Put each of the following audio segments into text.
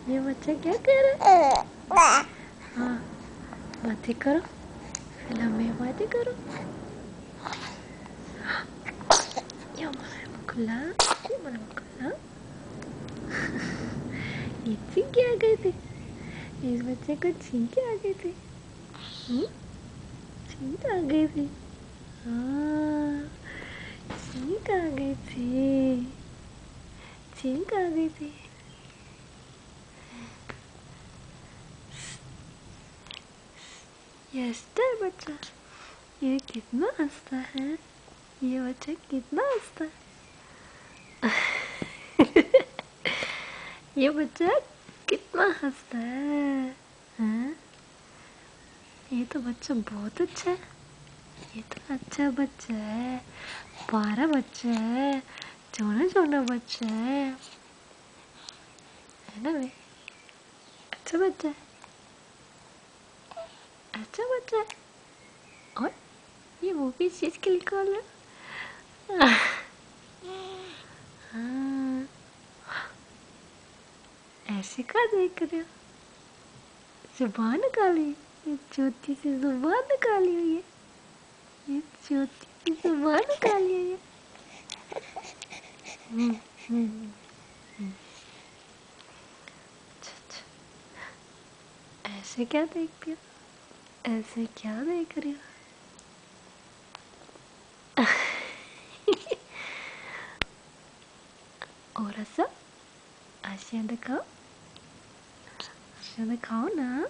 ये बच्चा क्या कर रहा है? हाँ, बातें करो, फिल्म में बातें करो। ये खुला, खुला। ये छींके आ गए थे, इस बच्चे को छींके आ गए थे। छींक आ गई थी। हाँ, छींक आ गई थी, छींक आ गई थी। ये हंसता है बच्चा, ये कितना हंसता है, ये बच्चा कितना हंसता है। ये बच्चा कितना हंसता है। हाँ? ये तो बच्चा बहुत अच्छा है, ये तो अच्छा बच्चा है, प्यारा बच्चा है, चौना चौना बच्चा है ना वे? अच्छा बच्चा है, अच्छा बच्चा है। और ये वो भी चीज के लिए कॉल है। हाँ, ऐसे का देख रहे हो? जुबान निकाली, ये छोटी सी जुबान निकाली हुई है, ये छोटी सी जुबान निकाली हुई है। ऐसे क्या देखती हो? ऐसे क्या देख रही हो? और ऐसा आशिया दिखाओ, आशिया दिखाओ ना,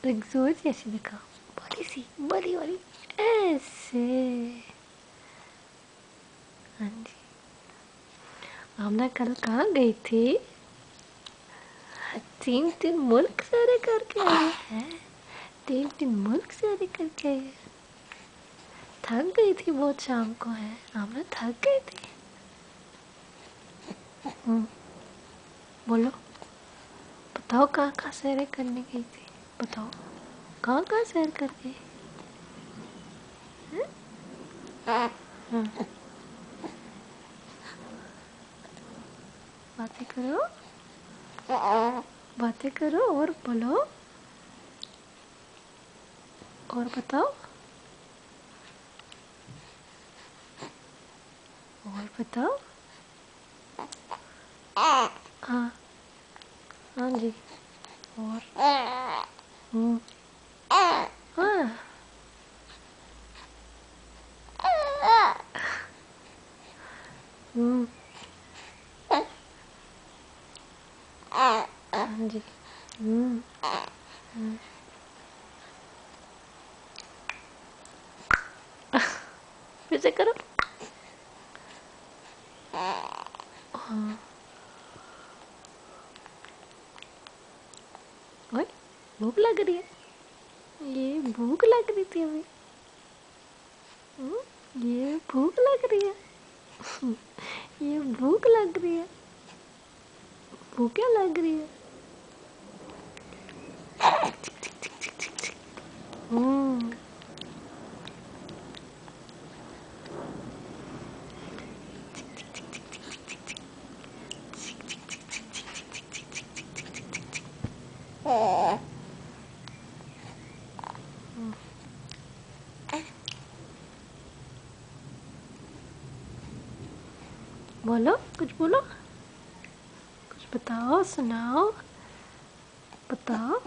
एक जोर से ऐसे दिखाओ, बड़ी सी, बड़ी वाली, ऐसे। हाँ जी, हमने कल कहाँ गई थी? 3 मुल्क सारे करके आए हैं, 3 मुल्क सारे करके आए। थक गई थी बहुत शाम को, है हमने थक गई थी। बोलो, बताओ कहाँ कहाँ सैर करने गई थी? बताओ कहाँ कहाँ सैर कर गई? बातें करो, बातें करो, और बोलो, और बताओ, और बताओ। हाँ, हाँ जी, और हाँ, हाँ जी, फिर से करो। हाँ, ओए, भूख लग रही है, ये भूख लग रही थी हमें। ये भूख लग रही है। ये भूख लग रही है, भूख क्या लग रही है? बोलो, कुछ बोलो, कुछ बताओ, सुनाओ, बताओ।